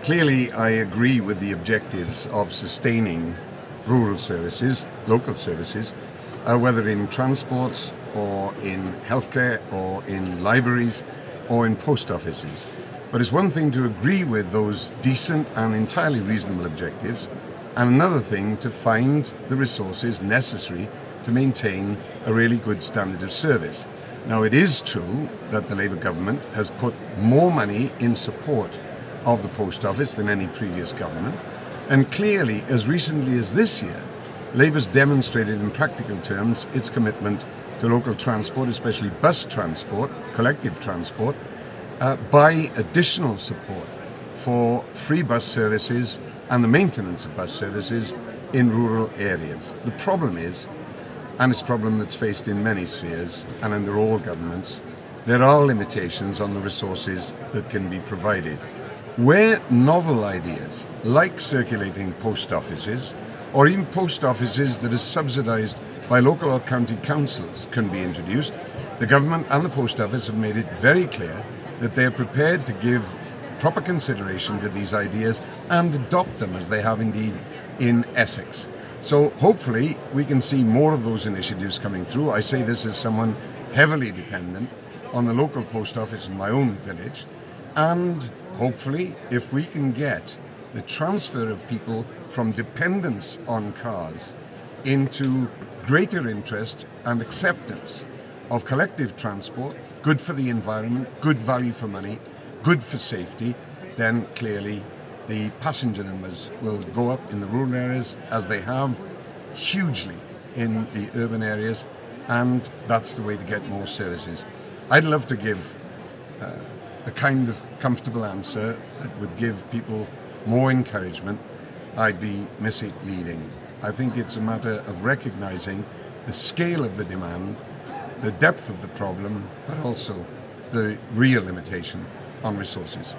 Clearly, I agree with the objectives of sustaining rural services, local services, whether in transports or in healthcare or in libraries or in post offices. But it's one thing to agree with those decent and entirely reasonable objectives, and another thing to find the resources necessary to maintain a really good standard of service. Now, it is true that the Labour government has put more money in support of the post office than any previous government, and clearly, as recently as this year, Labour's demonstrated in practical terms its commitment to local transport, especially bus transport, collective transport, by additional support for free bus services and the maintenance of bus services in rural areas. The problem is, and it's a problem that's faced in many spheres and under all governments, there are limitations on the resources that can be provided. Where novel ideas, like circulating post offices, or even post offices that are subsidised by local or county councils, can be introduced, the government and the post office have made it very clear that they are prepared to give proper consideration to these ideas and adopt them, as they have indeed in Essex. So hopefully we can see more of those initiatives coming through. I say this as someone heavily dependent on the local post office in my own village, and hopefully, if we can get the transfer of people from dependence on cars into greater interest and acceptance of collective transport, good for the environment, good value for money, good for safety, then clearly the passenger numbers will go up in the rural areas, as they have hugely in the urban areas, and that's the way to get more services. I'd love to give a kind of comfortable answer that would give people more encouragement. I'd be misleading. I think it's a matter of recognising the scale of the demand, the depth of the problem, but also the real limitation on resources.